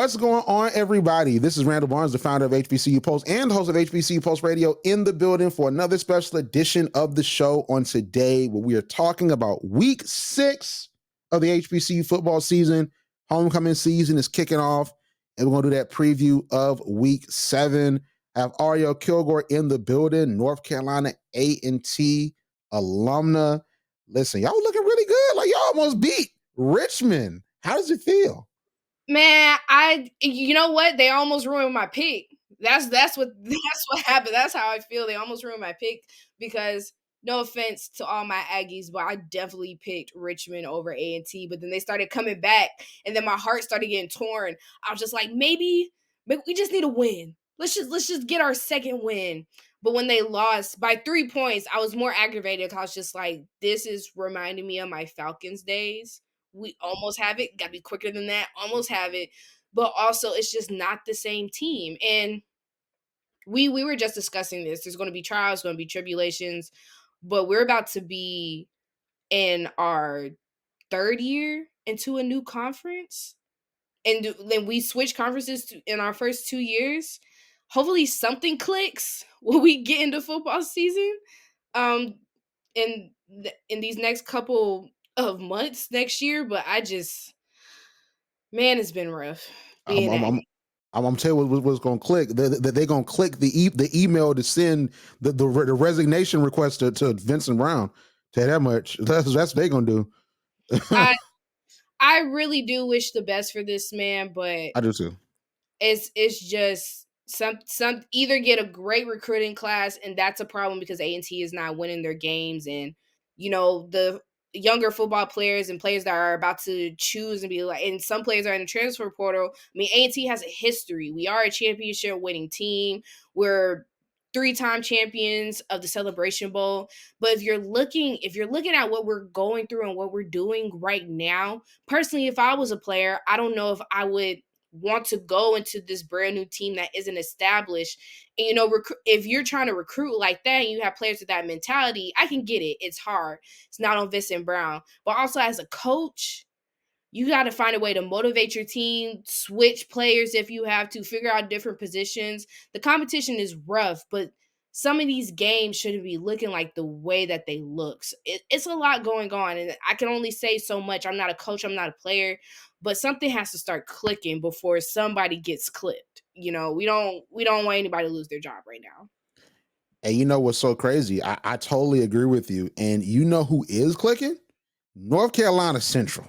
What's going on, everybody? This is Randall Barnes, the founder of HBCU Post and host of HBCU Post Radio, in the building for another special edition of the show on today, where we are talking about week 6 of the HBCU football season. Homecoming season is kicking off, and we're going to do that preview of week 7. I have Arielle Kilgore in the building, North Carolina A&T alumna. Listen, y'all looking really good. Like, y'all almost beat Richmond. How does it feel? Man, you know what? They almost ruined my pick. That's what happened. That's how I feel. They almost ruined my pick because no offense to all my Aggies, but I definitely picked Richmond over A&T. But then they started coming back, and then my heart started getting torn. I was just like, maybe we just need a win. Let's just get our second win. But when they lost by 3 points, I was more aggravated. I was just like, this is reminding me of my Falcons days. We almost have it. Got to be quicker than that. Almost have it. But also, it's just not the same team. And we were just discussing this. There's going to be trials, going to be tribulations. But we're about to be in our 3rd year into a new conference. And then we switch conferences in our first 2 years. Hopefully something clicks when we get into football season. In these next couple of months next year, but man, it's been rough. I'm telling you what's going to click. They're going to click the email to send the resignation request to Vincent Brown. Tell you that much. That's what they're going to do. I really do wish the best for this man, but I do too. It's just some either get a great recruiting class, and that's a problem because A&T is not winning their games, and the younger football players and players that are about to choose and be like, and some players are in the transfer portal. I mean, A&T has a history. We are a championship winning team. We're 3-time champions of the Celebration Bowl. But if you're looking at what we're going through and what we're doing right now, personally, if I was a player, I don't know if I would want to go into this brand new team that isn't established. And if you're trying to recruit like that and you have players with that mentality, I can get it. It's hard. It's not on Vincent Brown. But also as a coach, you got to find a way to motivate your team, switch players if you have to, figure out different positions. The competition is rough, but some of these games shouldn't be looking like the way that they look. So it's a lot going on, and I can only say so much. I'm not a coach. I'm not a player. But something has to start clicking before somebody gets clipped. We don't want anybody to lose their job right now. And you know what's so crazy? I totally agree with you. And you know who is clicking? North Carolina Central.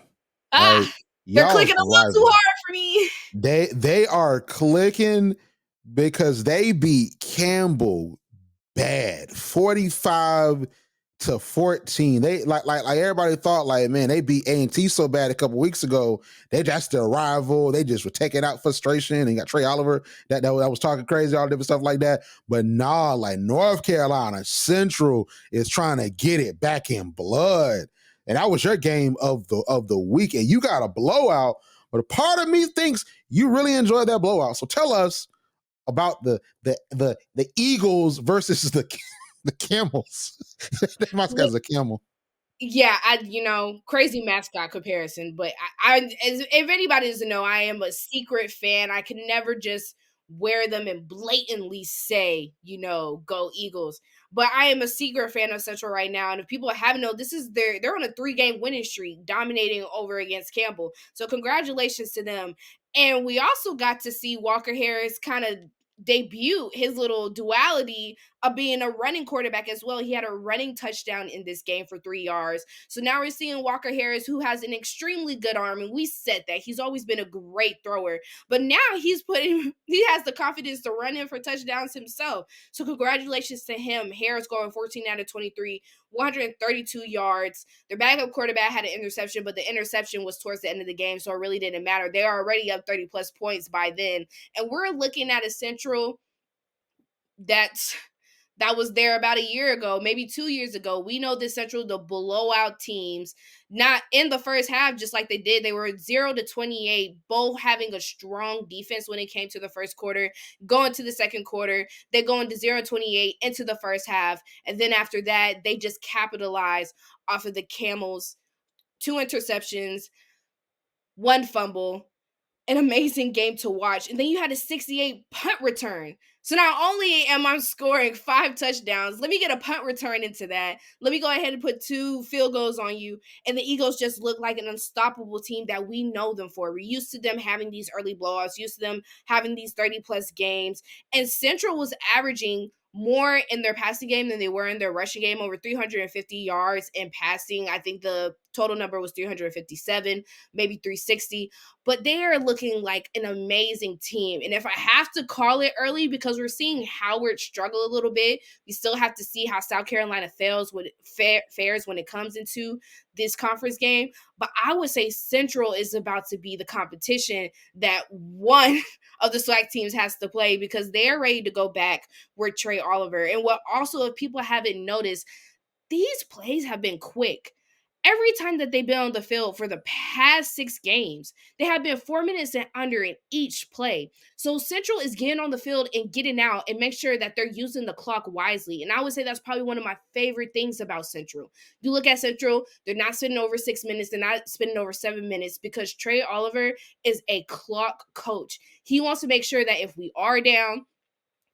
They're clicking a little too hard for me. They are clicking because they beat Campbell bad, 45-14. They like everybody thought, like, man, they beat A&T so bad a couple weeks ago. That's their rival. They just were taking out frustration, and got Trey Oliver that was talking crazy, all different stuff like that. But nah, like North Carolina Central is trying to get it back in blood. And that was your game of the week, and you got a blowout. But a part of me thinks you really enjoyed that blowout. So tell us about the Eagles versus the Camels. That mascot's a camel. Yeah, crazy mascot comparison. But if anybody doesn't know, I am a secret fan. I can never just wear them and blatantly say, go Eagles. But I am a secret fan of Central right now. And if people haven't known, they're on a 3-game winning streak, dominating over against Campbell. So congratulations to them. And we also got to see Walker Harris kind of debut his little duality of being a running quarterback as well. He had a running touchdown in this game for 3 yards. So now we're seeing Walker Harris, who has an extremely good arm, and we said that he's always been a great thrower. But now he has the confidence to run in for touchdowns himself. So congratulations to him. Harris going 14 out of 23, 132 yards. Their backup quarterback had an interception, but the interception was towards the end of the game, so it really didn't matter. They are already up 30-plus points by then. And we're looking at a Central that was there about a year ago, maybe 2 years ago. We know this Central, the blowout teams, not in the first half, just like they did. They were 0-28, both having a strong defense when it came to the first quarter. Going to the second quarter, they're going to 0-28 into the first half. And then after that, they just capitalized off of the Camels. 2 interceptions, 1 fumble. an amazing game to watch. And then you had a 68 punt return. So not only am I scoring 5 touchdowns, let me get a punt return into that. Let me go ahead and put 2 field goals on you. And the Eagles just look like an unstoppable team that we know them for. We're used to them having these early blowouts, used to them having these 30 plus games. And Central was averaging more in their passing game than they were in their rushing game, over 350 yards in passing. I think the total number was 357, maybe 360. But they are looking like an amazing team. And if I have to call it early, because we're seeing Howard struggle a little bit, we still have to see how South Carolina fares when it comes into this conference game. But I would say Central is about to be the competition that one of the SWAC teams has to play, because they're ready to go back with Trey Oliver. And what also, if people haven't noticed, these plays have been quick. Every time that they've been on the field for the past 6 games, they have been 4 minutes and under in each play. So Central is getting on the field and getting out and make sure that they're using the clock wisely. And I would say that's probably one of my favorite things about Central. You look at Central, they're not spending over 6 minutes, they're not spending over 7 minutes, because Trey Oliver is a clock coach. He wants to make sure that if we are down,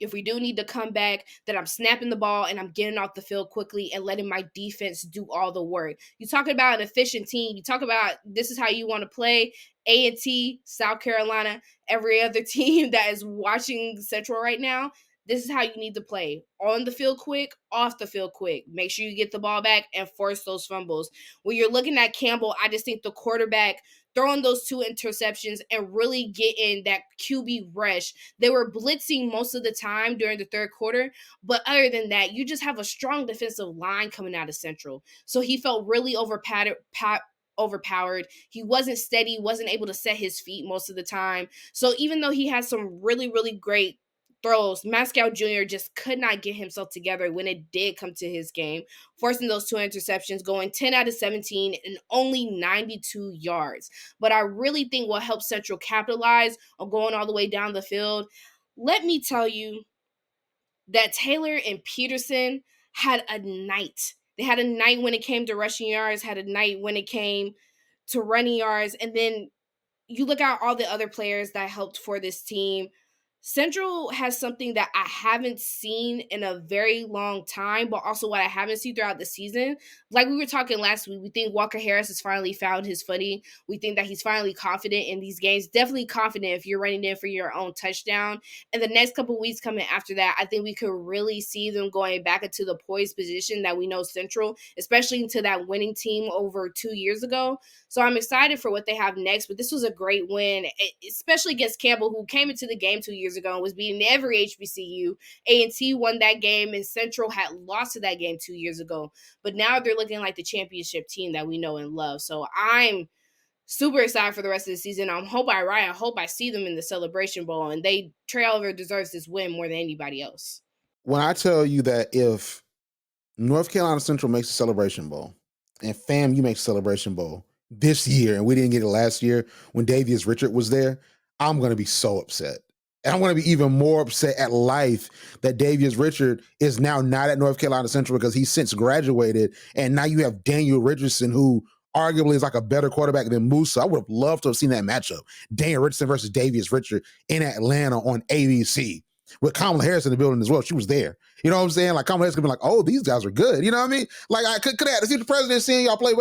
if we do need to come back, that I'm snapping the ball and I'm getting off the field quickly and letting my defense do all the work. You talk about an efficient team. You talk about this is how you want to play. A&T, South Carolina, every other team that is watching Central right now, this is how you need to play. On the field quick, off the field quick. Make sure you get the ball back and force those fumbles. When you're looking at Campbell, I just think the quarterback throwing those 2 interceptions and really getting that QB rush. They were blitzing most of the time during the third quarter, but other than that, you just have a strong defensive line coming out of Central. So he felt really overpowered. He wasn't steady, wasn't able to set his feet most of the time. So even though he had some really, really great throws, Mascow Jr. just could not get himself together when it did come to his game, forcing those 2 interceptions, going 10 out of 17 and only 92 yards. But I really think what helped Central capitalize on going all the way down the field, let me tell you that Taylor and Peterson had a night. They had a night when it came to rushing yards, had a night when it came to running yards, and then you look at all the other players that helped for this team. Central has something that I haven't seen in a very long time, but also what I haven't seen throughout the season. Like we were talking last week, we think Walker Harris has finally found his footing. We think that he's finally confident in these games. Definitely confident if you're running in for your own touchdown. And the next couple of weeks coming after that, I think we could really see them going back into the poised position that we know Central, especially into that winning team over 2 years ago. So I'm excited for what they have next, but this was a great win, especially against Campbell, who came into the game 2 years ago and was beating every HBCU. A&T won that game, and Central had lost to that game 2 years ago. But now they're looking like the championship team that we know and love. So I'm super excited for the rest of the season. I hope I see them in the Celebration Bowl, and Trey Oliver deserves this win more than anybody else. When I tell you that if North Carolina Central makes a Celebration Bowl and FAMU makes a Celebration Bowl this year, and we didn't get it last year when Davius Richard was there, I'm going to be so upset. And I'm going to be even more upset at life that Davius Richard is now not at North Carolina Central, because he's since graduated. And now you have Daniel Richardson, who arguably is like a better quarterback than Musa. I would have loved to have seen that matchup. Daniel Richardson versus Davius Richard in Atlanta on ABC with Kamala Harris in the building as well. She was there. You know what I'm saying? Like Kamala Harris could be like, oh, these guys are good. You know what I mean? Like I could have had the future president seeing y'all play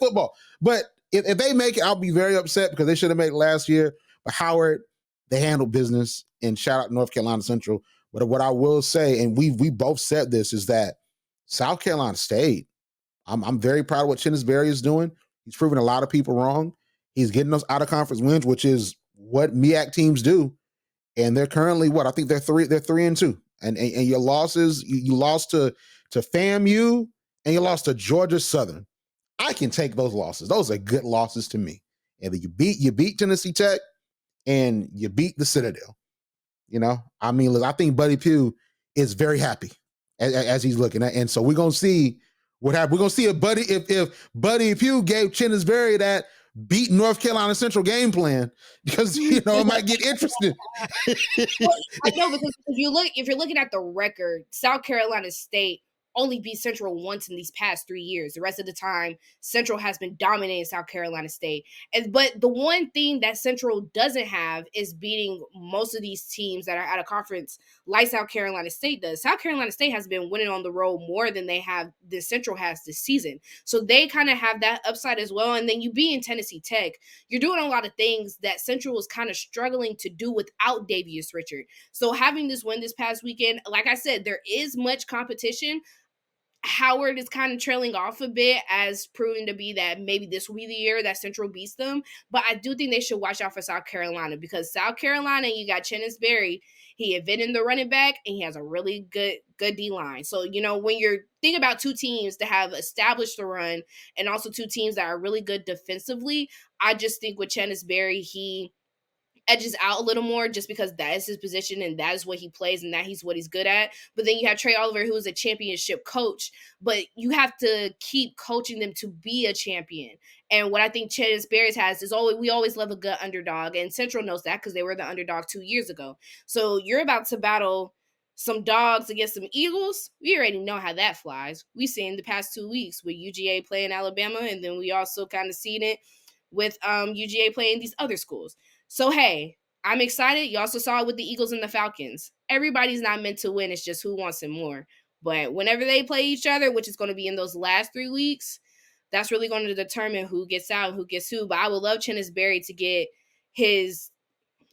football. But if they make it, I'll be very upset, because they should have made it last year. But Howard, they handled business, and shout out to North Carolina Central. But what I will say, and we both said this, is that South Carolina State, I'm very proud of what Chennis Berry is doing. He's proving a lot of people wrong. He's getting those out of conference wins, which is what MEAC teams do. And they're currently what? I think they're 3-2. And your losses, you lost to FAMU and you lost to Georgia Southern. I can take those losses. Those are good losses to me. And you beat Tennessee Tech and you beat the Citadel. You know, I mean, look, I think Buddy Pugh is very happy as he's looking at, and so we're gonna see what happens. We're gonna see if Buddy Pugh gave Chennis Berry that beat North Carolina Central game plan, because it might get interesting. Well, I know, because if you're looking at the record, South Carolina State only beat Central once in these past 3 years. The rest of the time, Central has been dominating South Carolina State. But the one thing that Central doesn't have is beating most of these teams that are out of conference like South Carolina State does. South Carolina State has been winning on the road more than the Central has this season. So they kind of have that upside as well. And then you be in Tennessee Tech, you're doing a lot of things that Central was kind of struggling to do without Davius Richard. So having this win this past weekend, like I said, there is much competition. Howard is kind of trailing off a bit, as proving to be that maybe this will be the year that Central beats them. But I do think they should watch out for South Carolina, because South Carolina, you got Chennis Berry. He invented the running back, and he has a really good D-line. So, when you're thinking about two teams that have established the run and also two teams that are really good defensively, I just think with Chennis Berry, he edges out a little more just because that is his position and that is what he plays and that he's what he's good at. But then you have Trey Oliver, who is a championship coach, but you have to keep coaching them to be a champion. And what I think Chennis Berry has is we always love a good underdog, and Central knows that because they were the underdog 2 years ago. So you're about to battle some dogs against some Eagles. We already know how that flies. We've seen the past 2 weeks with UGA playing Alabama, and then we also kind of seen it with UGA playing these other schools. So, hey, I'm excited. You also saw it with the Eagles and the Falcons. Everybody's not meant to win. It's just who wants it more. But whenever they play each other, which is going to be in those last 3 weeks, that's really going to determine who gets out and who gets who. But I would love Chennis Berry to get his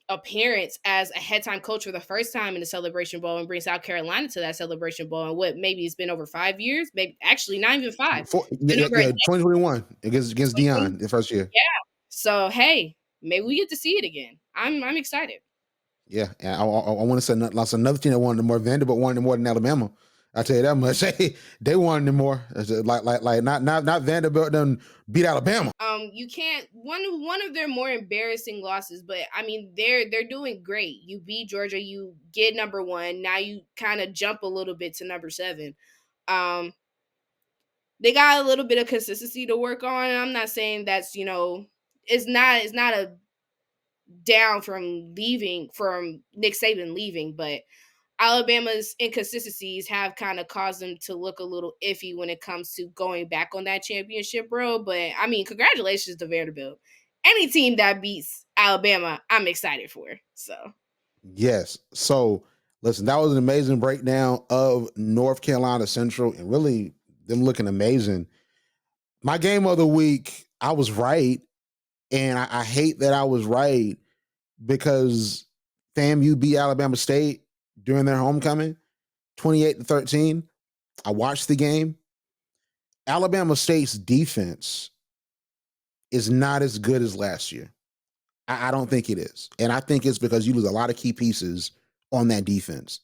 appearance as a head-time coach for the first time in the Celebration Bowl and bring South Carolina to that Celebration Bowl. And maybe it's been over 5 years, maybe actually not even 5. 2021 against Deion the first year. Yeah. So, hey, maybe we get to see it again. I'm excited. Yeah, and I want to say another team that wanted more. Vanderbilt wanted more than Alabama. I tell you that much. They wanted it more. Like not Vanderbilt done beat Alabama. You can't one of their more embarrassing losses, but I mean they're doing great. You beat Georgia, you get number 1. Now you kind of jump a little bit to number 7. They got a little bit of consistency to work on. I'm not saying that's it's not a down from Nick Saban leaving, but Alabama's inconsistencies have kind of caused them to look a little iffy when it comes to going back on that championship road. But I mean, congratulations to Vanderbilt. Any team that beats Alabama, I'm excited for. So yes. So listen, that was an amazing breakdown of North Carolina Central and really them looking amazing. My game of the week, I was right. And I hate that I was right because FAMU beat Alabama State during their homecoming, 28-13. I watched the game. Alabama State's defense is not as good as last year. I don't think it is. And I think it's because you lose a lot of key pieces on that defense.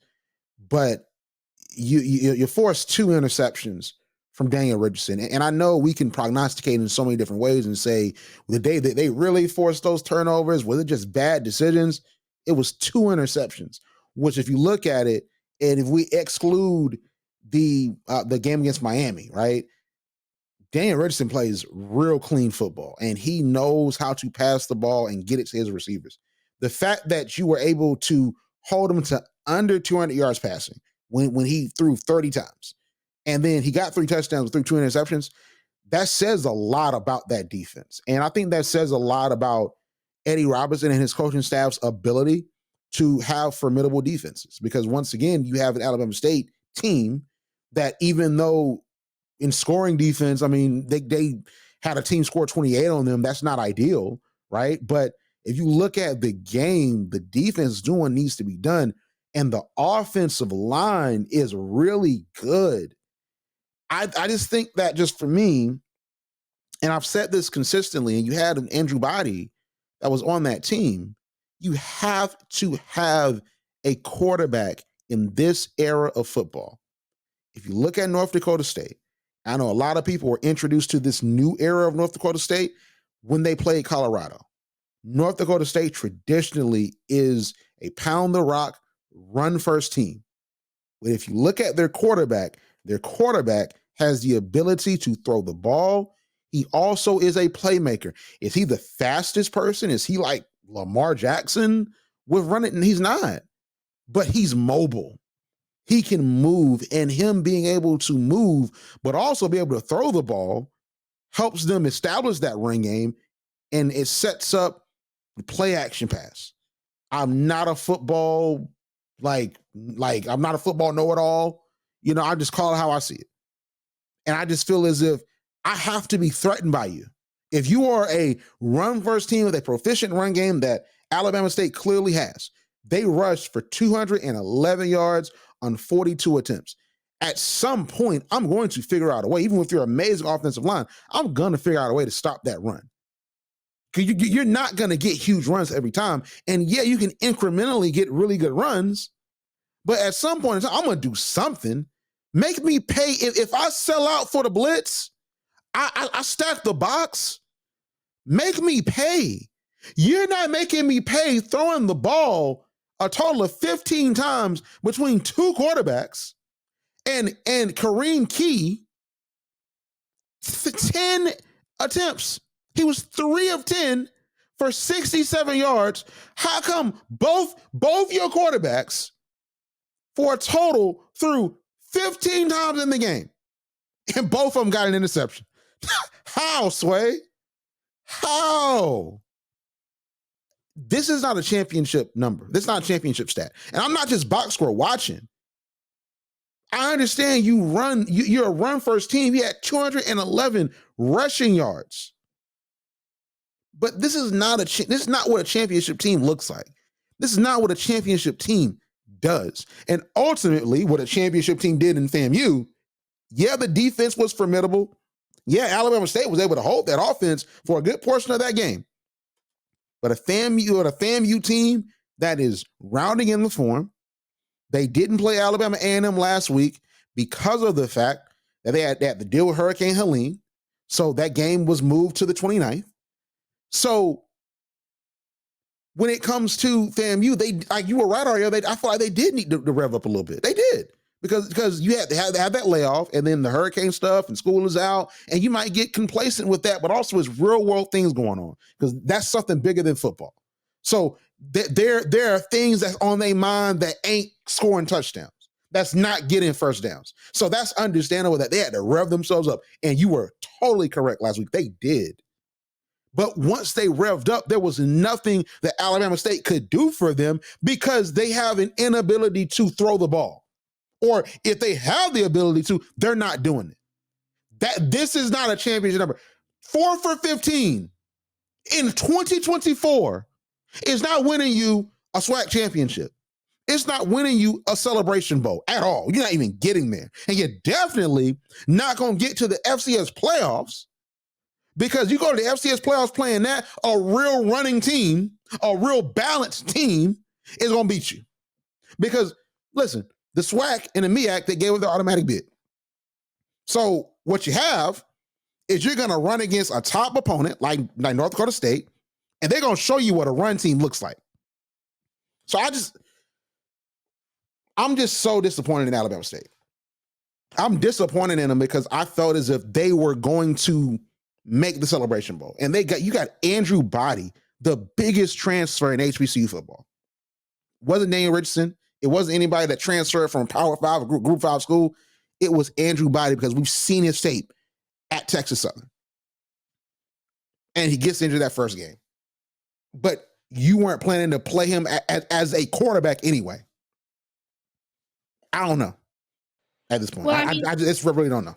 But you forced 2 interceptions from Daniel Richardson. And I know we can prognosticate in so many different ways and say, the day that they really forced those turnovers, was it just bad decisions? It was 2 interceptions, which if you look at it, and if we exclude the game against Miami, right? Daniel Richardson plays real clean football, and he knows how to pass the ball and get it to his receivers. The fact that you were able to hold him to under 200 yards passing when he threw 30 times, and then he got 3 touchdowns through 2 interceptions, that says a lot about that defense. And I think that says a lot about Eddie Robinson and his coaching staff's ability to have formidable defenses. Because once again, you have an Alabama State team that, even though in scoring defense, I mean, they had a team score 28 on them. That's not ideal, right? But if you look at the game, the defense doing what needs to be done, and the offensive line is really good. I just think that, just for me, and I've said this consistently, and you had an Andrew Body that was on that team, you have to have a quarterback in this era of football. If you look at North Dakota State, I know a lot of people were introduced to this new era of North Dakota State when they played Colorado. North Dakota State traditionally is a pound the rock, run first team. But if you look at their quarterback has the ability to throw the ball. He also is a playmaker. Is he the fastest person? Is he like Lamar Jackson with running? And he's not, but he's mobile. he can move, and him being able to move, but also be able to throw the ball helps them establish that run game, and it sets up the play action pass. I'm not a football I'm not a football know-it-all. I just call it how I see it. And I just feel as if I have to be threatened by you. If you are a run first team with a proficient run game that Alabama State clearly has, they rushed for 211 yards on 42 attempts. At some point, I'm going to figure out a way, even with your amazing offensive line, I'm going to figure out a way to stop that run. Because you're not going to get huge runs every time. And yeah, you can incrementally get really good runs, but at some point I'm going to do something. Make me pay. If I sell out for the blitz, I stack the box. Make me pay. You're not making me pay throwing the ball a total of 15 times between two quarterbacks and Kareem Key, 10 attempts. He was 3 of 10 for 67 yards. How come both your quarterbacks for a total threw 15 times in the game and both of them got an interception? How, Sway? How? This is not a championship number. This is not a championship stat. And I'm not just box score watching. I understand you're a run first team. You had 211 rushing yards. But this is not what a championship team looks like. This is not what a championship team does. And ultimately, what a championship team did in FAMU, yeah, the defense was formidable. Yeah, Alabama State was able to hold that offense for a good portion of that game. But a FAMU team that is rounding in the form, they didn't play Alabama A&M last week because of the fact that they had to deal with Hurricane Helene. So that game was moved to the 29th. So when it comes to FAMU, they, like you were right, Arielle, I feel like they did need to rev up a little bit. They did. Because you had to have that layoff, and then the hurricane stuff, and school is out, and you might get complacent with that, but also it's real world things going on, because that's something bigger than football. So there are things that's on their mind that ain't scoring touchdowns. That's not getting first downs. So that's understandable that they had to rev themselves up. And you were totally correct last week. They did. But once they revved up, there was nothing that Alabama State could do for them because they have an inability to throw the ball. Or if they have the ability to, they're not doing it. This is not a championship number. 4 for 15 in 2024 is not winning you a SWAC championship. It's not winning you a Celebration Bowl at all. You're not even getting there. And you're definitely not going to get to the FCS playoffs, because you go to the FCS playoffs playing that, a real running team, a real balanced team is going to beat you. Because, listen, the SWAC and the MEAC, they gave it the automatic bid. So what you have is you're going to run against a top opponent like North Dakota State, and they're going to show you what a run team looks like. So I'm just so disappointed in Alabama State. I'm disappointed in them because I felt as if they were going to make the Celebration Bowl. And you got Andrew Body, the biggest transfer in HBCU football. It wasn't Daniel Richardson. It wasn't anybody that transferred from Power 5 or Group 5 school. It was Andrew Body, because we've seen his tape at Texas Southern. And he gets injured that first game. But you weren't planning to play him as a quarterback anyway. I don't know at this point. Well, I just really don't know.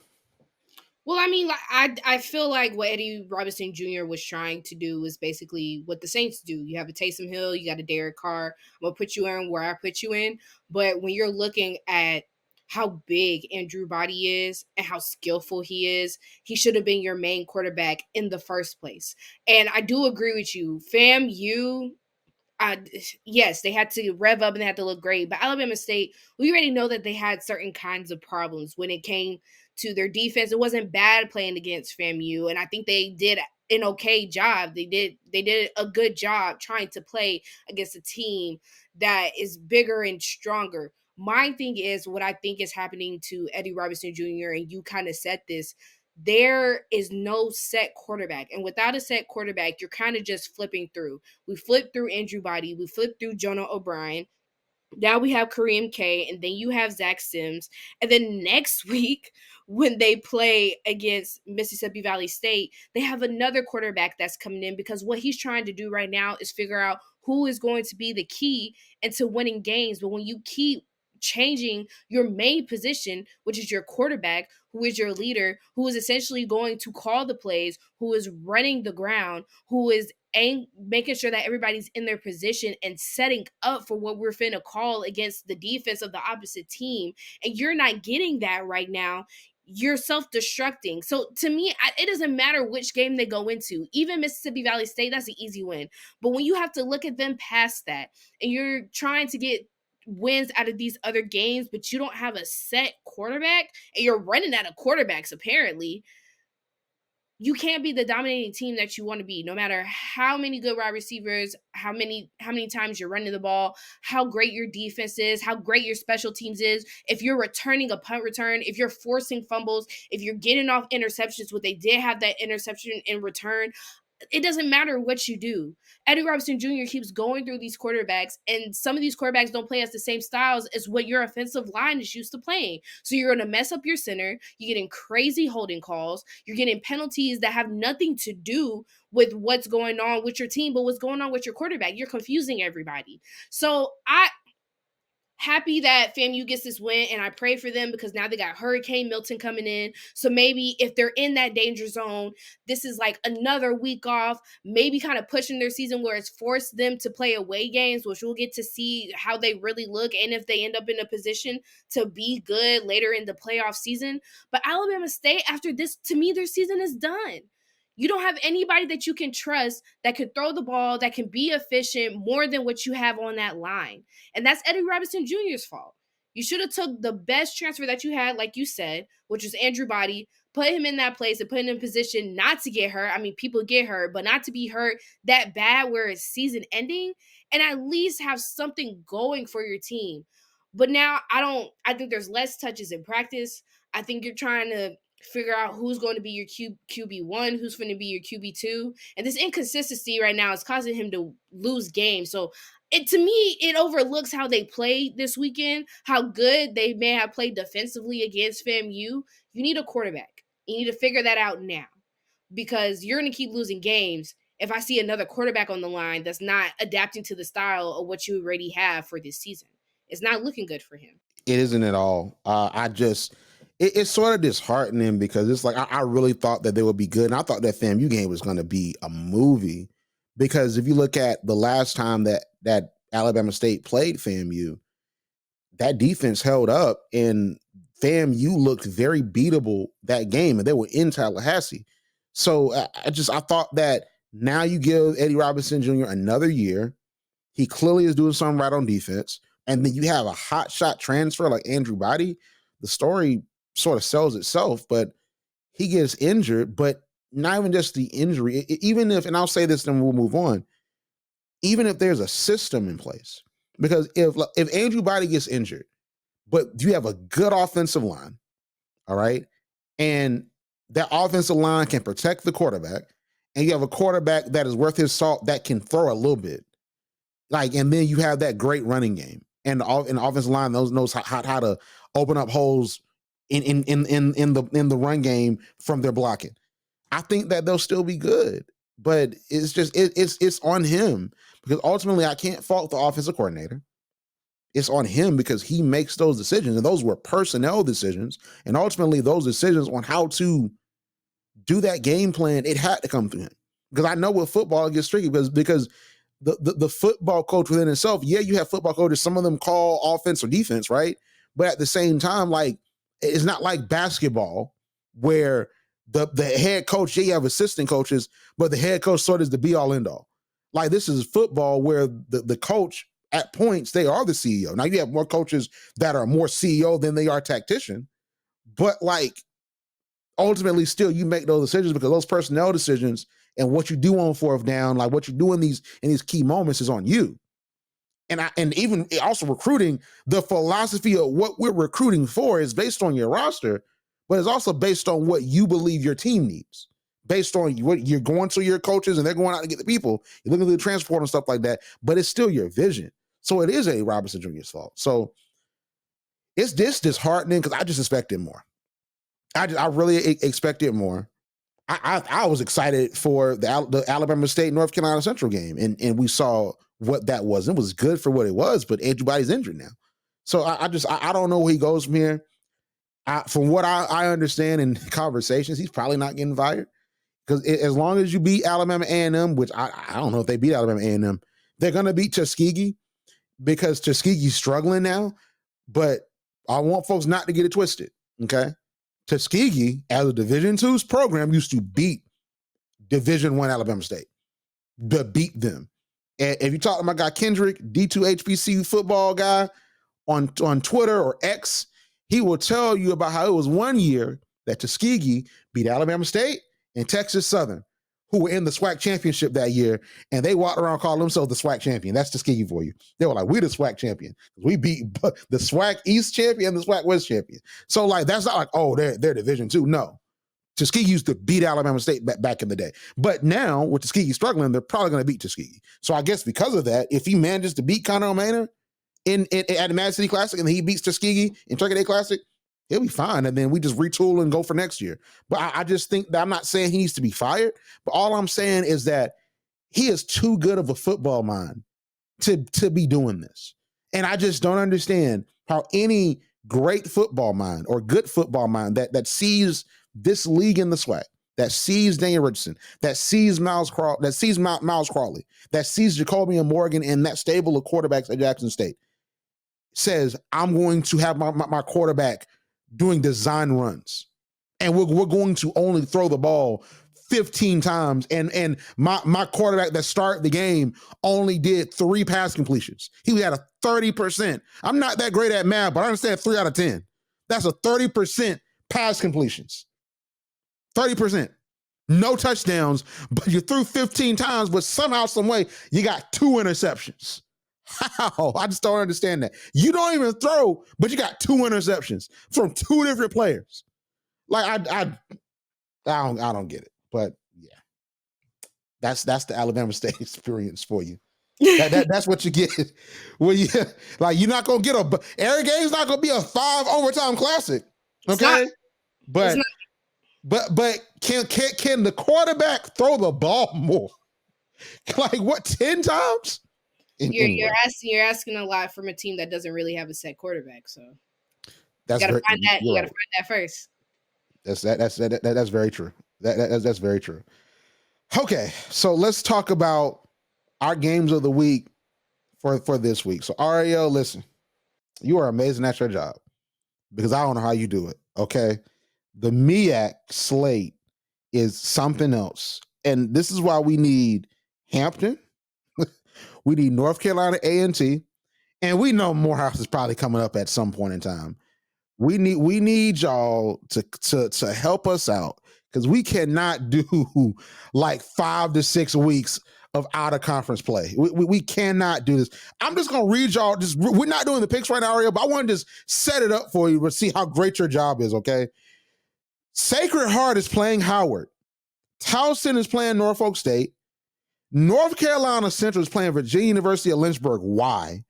Well, I mean, I feel like what Eddie Robinson Jr. was trying to do is basically what the Saints do. You have a Taysom Hill, you got a Derek Carr. I'm going to put you in where I put you in. But when you're looking at how big Andrew Body is and how skillful he is, he should have been your main quarterback in the first place. And I do agree with you. FAMU, yes, they had to rev up and they had to look great. But Alabama State, we already know that they had certain kinds of problems when it came to their defense. It wasn't bad playing against FAMU, and I think they did an okay job. They did a good job trying to play against a team that is bigger and stronger. My thing is, what I think is happening to Eddie Robinson Jr., and you kind of said this, there is no set quarterback. And without a set quarterback, you're kind of just flipping through. We flipped through Andrew Body. We flipped through Jonah O'Brien. Now we have Kareem K, and then you have Zach Sims. And then next week, when they play against Mississippi Valley State, they have another quarterback that's coming in, because what he's trying to do right now is figure out who is going to be the key into winning games. But when you keep changing your main position, which is your quarterback, who is your leader, who is essentially going to call the plays, who is running the ground, who is making sure that everybody's in their position and setting up for what we're finna call against the defense of the opposite team, and you're not getting that right now, you're self-destructing. So to me, it doesn't matter which game they go into. Even Mississippi Valley State, that's an easy win. But when you have to look at them past that, and you're trying to get wins out of these other games, but you don't have a set quarterback, and you're running out of quarterbacks apparently, you can't be the dominating team that you want to be, no matter how many good wide receivers, how many times you're running the ball, how great your defense is, how great your special teams is. If you're returning a punt return, if you're forcing fumbles, if you're getting off interceptions, what they did have that interception in return, it doesn't matter what you do. Eddie Robinson Jr. keeps going through these quarterbacks, and some of these quarterbacks don't play as the same styles as what your offensive line is used to playing. So you're going to mess up your center. You're getting crazy holding calls. You're getting penalties that have nothing to do with what's going on with your team, but what's going on with your quarterback. You're confusing everybody. So happy that FAMU gets this win, and I pray for them, because now they got Hurricane Milton coming in. So maybe if they're in that danger zone, this is like another week off, maybe kind of pushing their season where it's forced them to play away games, which we'll get to see how they really look and if they end up in a position to be good later in the playoff season. But Alabama State, after this, to me, their season is done. You don't have anybody that you can trust that can throw the ball, that can be efficient more than what you have on that line. And that's Eddie Robinson Jr.'s fault. You should have took the best transfer that you had, like you said, which was Andrew Body, put him in that place and put him in position not to get hurt. I mean, people get hurt, but not to be hurt that bad where it's season ending, and at least have something going for your team. But now I think there's less touches in practice. I think you're trying to figure out who's going to be your QB1, who's going to be your QB2. And this inconsistency right now is causing him to lose games. So to me, it overlooks how they played this weekend, how good they may have played defensively against FAMU. You need a quarterback. You need to figure that out now, because you're going to keep losing games if I see another quarterback on the line that's not adapting to the style of what you already have for this season. It's not looking good for him. It isn't at all. It's sort of disheartening, because it's like I really thought that they would be good, and I thought that FAMU game was going to be a movie, because if you look at the last time that Alabama State played FAMU, that defense held up, and FAMU looked very beatable that game, and they were in Tallahassee. So I thought that now you give Eddie Robinson Jr. another year. He clearly is doing something right on defense. And then you have a hot shot transfer like Andrew Body. The story sort of sells itself, but he gets injured. But not even just the injury, even if, and I'll say this, then we'll move on, even if there's a system in place. Because if Andrew Body gets injured, but you have a good offensive line, all right, and that offensive line can protect the quarterback, and you have a quarterback that is worth his salt that can throw a little bit, and then you have that great running game, and the offensive line knows how to open up holes in the run game from their blocking. I think that they'll still be good, but it's on him, because ultimately I can't fault the offensive coordinator. It's on him because he makes those decisions, and those were personnel decisions, and ultimately those decisions on how to do that game plan, it had to come through him. Because I know with football it gets tricky, because the football coach within itself, yeah, you have football coaches, some of them call offense or defense, right? But at the same time, it's not like basketball where the head coach, yeah, you have assistant coaches, but the head coach sort of is the be all end all. Like, this is football where the coach at points, they are the CEO. Now you have more coaches that are more CEO than they are tactician, but ultimately still you make those decisions, because those personnel decisions and what you do on fourth down, like what you do in these key moments, is on you. And even also recruiting, the philosophy of what we're recruiting for is based on your roster, but it's also based on what you believe your team needs. Based on what you're going to your coaches, and they're going out to get the people. You're looking at the transport and stuff like that, but it's still your vision. So it is a Robinson Jr.'s fault. So it's disheartening because I just expected more. I really expected more. I was excited for the Alabama State North Carolina Central game, and we saw what that was. It was good for what it was, but Andrew Body's injured now, so I don't know where he goes from here. From what I understand in conversations, he's probably not getting fired because as long as you beat Alabama A&M, which I don't know if they beat Alabama A&M, they're gonna beat Tuskegee because Tuskegee's struggling now. But I want folks not to get it twisted. Okay. Tuskegee, as a Division II's program, used to beat Division I Alabama State, but beat them. And if you talk to my guy Kendrick, D2 HBCU football guy on Twitter or X, he will tell you about how it was one year that Tuskegee beat Alabama State and Texas Southern, who were in the SWAC championship that year, and they walked around calling themselves the SWAC champion. That's Tuskegee for you. They were like, we the SWAC champion. We beat the SWAC East champion and the SWAC West champion. So like, that's not like, oh, they're Division II. No. Tuskegee used to beat Alabama State back in the day. But now, with Tuskegee struggling, they're probably going to beat Tuskegee. So I guess because of that, if he manages to beat Connor O'Mana at the Mad City Classic and he beats Tuskegee in Turkey Day Classic, he'll be fine. And then we just retool and go for next year. But I just think that I'm not saying he needs to be fired, but all I'm saying is that he is too good of a football mind to be doing this. And I just don't understand how any great football mind or good football mind that sees this league in the SWAC, that sees Daniel Richardson, that sees Miles Crawley, that sees Jacoby Morgan and that stable of quarterbacks at Jackson State, says, I'm going to have my quarterback doing design runs. And we're going to only throw the ball 15 times. And my quarterback that started the game only did 3 pass completions. He had a 30%. I'm not that great at math, but I understand 3 out of 10. That's a 30% pass completions. 30%. No touchdowns, but you threw 15 times, but somehow, some way, you got 2 interceptions. How? I just don't understand that. You don't even throw, but you got 2 interceptions from 2 different players. Like I don't get it. But yeah, that's the Alabama State experience for you. That's what you get. Well, you're not gonna get every game's not gonna be a 5 overtime classic. Okay, but can the quarterback throw the ball more? Like what, 10 times? You're asking a lot from a team that doesn't really have a set quarterback. So you gotta find that first. That's very true. That's very true. Okay, so let's talk about our games of the week for this week. So Arielle, listen, you are amazing at your job because I don't know how you do it. Okay, the MEAC slate is something else, and this is why we need Hampton. We need North Carolina A&T, and we know Morehouse is probably coming up at some point in time. We need y'all to help us out because we cannot do like 5 to 6 weeks of out of conference play. We cannot do this. I'm just gonna read y'all. We're not doing the picks right now, Ariel, but I want to just set it up for you to see how great your job is. Okay, Sacred Heart is playing Howard. Towson is playing Norfolk State. North Carolina Central is playing Virginia University of Lynchburg. Why?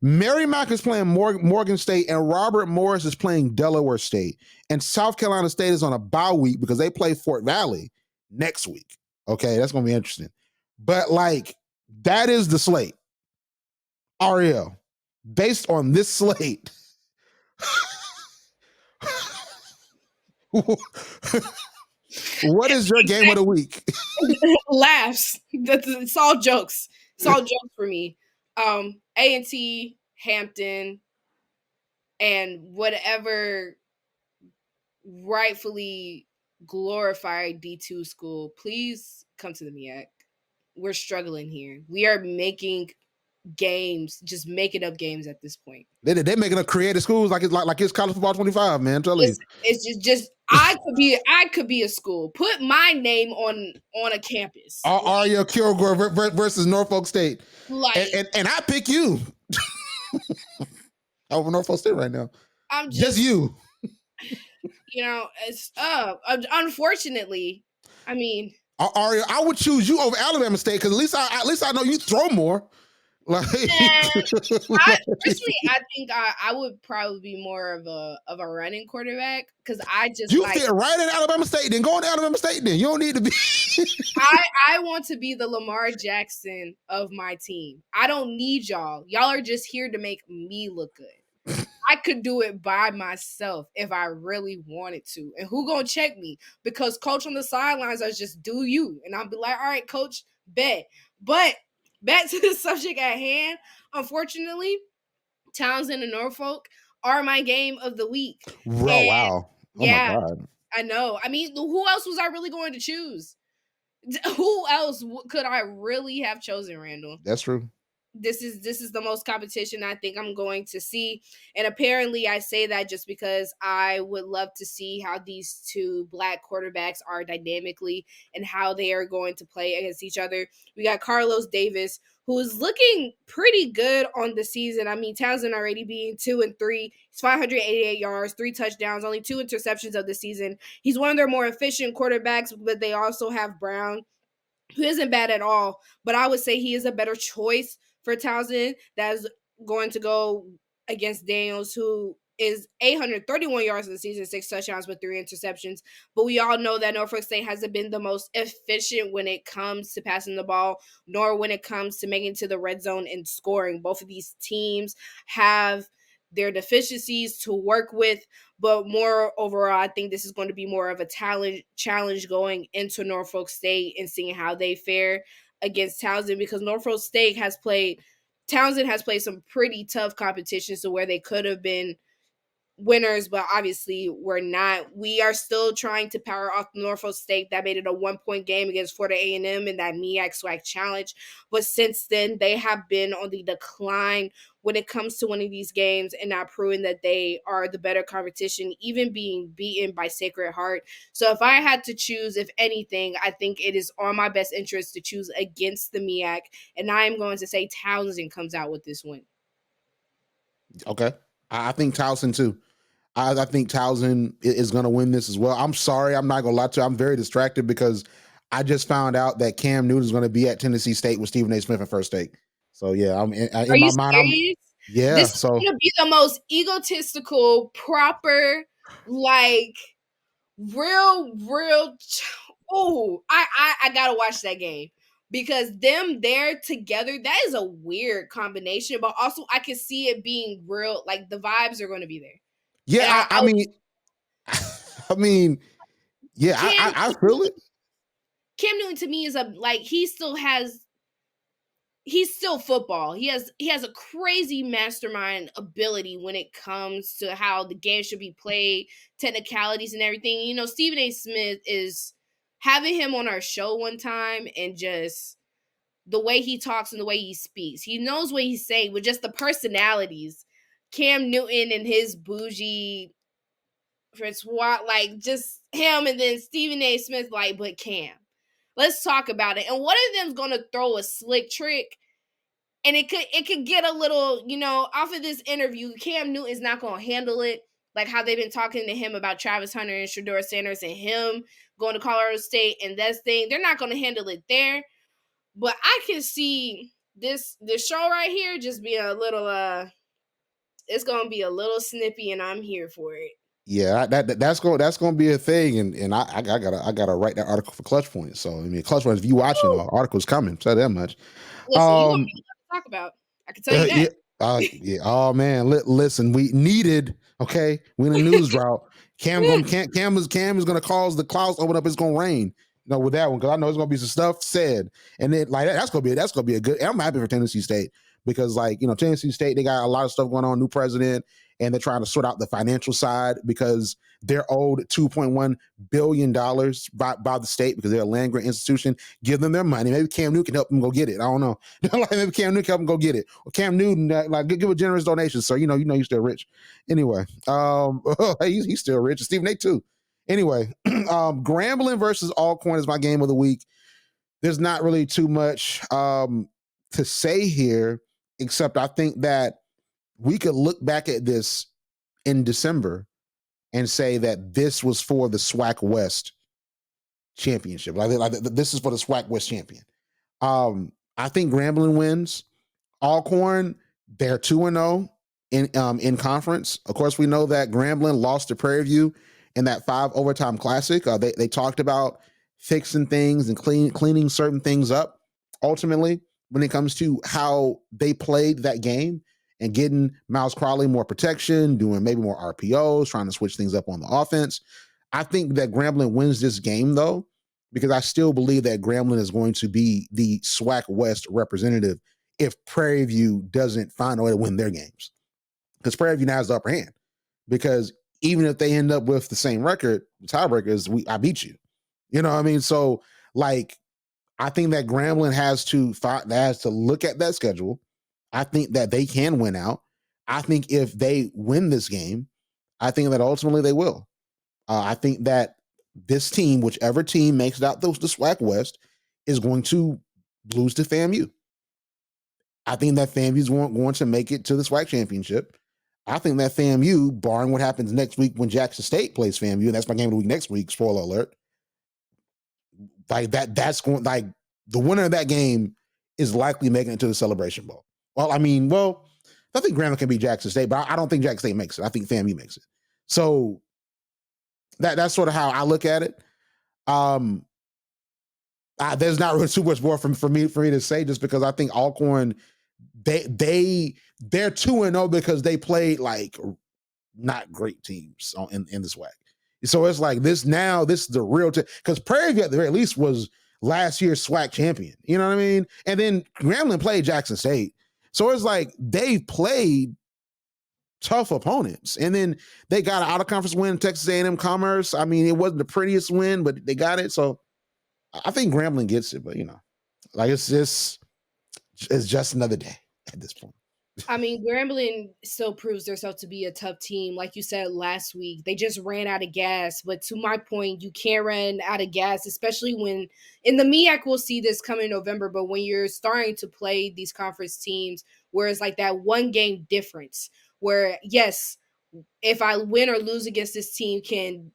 Merrimack is playing Morgan State, and Robert Morris is playing Delaware State. And South Carolina State is on a bye week because they play Fort Valley next week. Okay, that's going to be interesting. But, like, that is the slate. Arielle, based on this slate, what is your game of the week? Laughs. It's all jokes. It's all jokes for me. A&T, Hampton, and whatever rightfully glorified D2 school, please come to the MEAC. We're struggling here. We are making games, just making up games at this point. They're making up creative schools like it's college football 25, man. I'm telling you. It's just I could be a school. Put my name on a campus. Arielle Kilgore versus Norfolk State. Like, and I pick you over Norfolk State right now. I'm just you. You know, it's unfortunately, I mean, Arielle, I would choose you over Alabama State because at least I know you throw more. Like, I personally, I think I would probably be more of a running quarterback because I just you like fit right in Alabama State. Then go to Alabama State. Then you don't need to be. I want to be the Lamar Jackson of my team. I don't need y'all. Y'all are just here to make me look good. I could do it by myself if I really wanted to. And who gonna check me? Because coach on the sidelines is just do you. And I'll be like, all right, coach, bet. But back to the subject at hand. Unfortunately, Townsend and Norfolk are my game of the week. Oh And wow! Oh my yeah, god! I know. I mean, who else was I really going to choose? Who else could I really have chosen, Randall? That's true. This is the most competition I think I'm going to see. And apparently I say that just because I would love to see how these two black quarterbacks are dynamically and how they are going to play against each other. We got Carlos Davis, who is looking pretty good on the season. I mean, Townsend already being 2-3. He's 588 yards, 3 touchdowns, only 2 interceptions of the season. He's one of their more efficient quarterbacks, but they also have Brown, who isn't bad at all, but I would say he is a better choice for Townsend. That is going to go against Daniels, who is 831 yards in the season, 6 touchdowns with 3 interceptions. But we all know that Norfolk State hasn't been the most efficient when it comes to passing the ball, nor when it comes to making it to the red zone and scoring. Both of these teams have their deficiencies to work with, but more overall, I think this is going to be more of a talent challenge going into Norfolk State and seeing how they fare against Townsend, because Norfolk State has played Townsend has played some pretty tough competitions to where they could have been winners, but obviously we're not. We are still trying to power off Norfolk State. That made it a 1 point game against Florida A&M in that MEAC SWAC challenge. But since then, they have been on the decline when it comes to winning these games and not proving that they are the better competition, even being beaten by Sacred Heart. So if I had to choose, if anything, I think it is on my best interest to choose against the MEAC, and I am going to say Townsend comes out with this win. Okay, I think Townsend too. I think Townsend is going to win this as well. I'm sorry, I'm not going to lie to you. I'm very distracted because I just found out that Cam Newton is going to be at Tennessee State with Stephen A. Smith at First State. So yeah, I'm Are in you my mind. serious? Yeah. This is So gonna be the most egotistical, proper, like real. Oh, I gotta watch that game because them there together, that is a weird combination. But also, I can see it being real. Like the vibes are going to be there, and yeah, I mean, I mean, yeah, Cam I feel it. Cam Newton to me is a like he's still football. He has a crazy mastermind ability when it comes to how the game should be played, technicalities and everything. You know, Stephen A. Smith is having him on our show one time, and just the way he talks and the way he speaks. He knows what he's saying, but just the personalities. Cam Newton and his bougie Francois, like just him, and then Stephen A. Smith, like, but Cam. Let's talk about it. And one of them's gonna throw a slick trick, and it could get a little, off of this interview. Cam Newton is not going to handle it like how they've been talking to him about Travis Hunter and Shador Sanders and him going to Colorado State and that thing. They're not going to handle it there. But I can see this show right here just being a little it's going to be a little snippy, and I'm here for it. Yeah, that's going to be a thing, and I gotta write that article for Clutch Points. So I mean, Clutch Points, if you watching, Woo! article's coming. Say that much. Listen, you going to Um, be a lot to talk about. I can tell you yeah, that. yeah. Oh man, listen, we needed. Okay, we in a news drought. Cam is gonna cause the clouds to open up. It's gonna rain. With that one, because I know it's gonna be some stuff said, and then like that's gonna be a good. I'm happy for Tennessee State because Tennessee State, they got a lot of stuff going on, new president, and they're trying to sort out the financial side because they're owed $2.1 billion by the state because they're a land grant institution. Give them their money. Maybe Cam Newton can help them go get it. I don't know. Maybe Cam Newton can help them go get it. Or Cam Newton, give a generous donation, sir. You're still rich. Anyway, he's still rich. And Stephen A. too. Anyway, Grambling versus Alcorn is my game of the week. There's not really too much to say here, except I think that we could look back at this in December and say that this was for the SWAC West championship. Like this is for the SWAC West champion. I think Grambling wins. Alcorn, they're 2-0 in conference. Of course, we know that Grambling lost to Prairie View in that 5 overtime classic. They talked about fixing things and cleaning certain things up. Ultimately, when it comes to how they played that game and getting Miles Crowley more protection, doing maybe more RPOs, trying to switch things up on the offense. I think that Grambling wins this game though, because I still believe that Grambling is going to be the SWAC West representative if Prairie View doesn't find a way to win their games. Because Prairie View now has the upper hand. Because even if they end up with the same record, the tiebreaker is I beat you. You know what I mean? So like I think that Grambling has to look at that schedule. I think that they can win out. I think if they win this game, I think that ultimately they will. I think that this team, whichever team makes it out the SWAC West, is going to lose to FAMU. I think that FAMU is going to make it to the SWAC championship. I think that FAMU, barring what happens next week when Jackson State plays FAMU, and that's my game of the week next week, spoiler alert, that's going the winner of that game is likely making it to the Celebration Bowl. I think Grambling can beat Jackson State, but I don't think Jackson State makes it. I think FAMU makes it. So that's sort of how I look at it. There's not really too much more for me to say, just because I think Alcorn they're 2-0 because they played like not great teams in the SWAC. So it's like this is the real because Prairie View at the very least was last year's SWAC champion. You know what I mean? And then Grambling played Jackson State. So it's like they've played tough opponents. And then they got an out-of-conference win, Texas A&M Commerce. I mean, it wasn't the prettiest win, but they got it. So I think Grambling gets it, but it's just another day at this point. I mean, Grambling still proves themselves to be a tough team. Like you said last week, they just ran out of gas. But to my point, you can't run out of gas, especially when in the MEAC, we'll see this coming in November. But when you're starting to play these conference teams, where it's like that one game difference, where yes, if I win or lose against this team can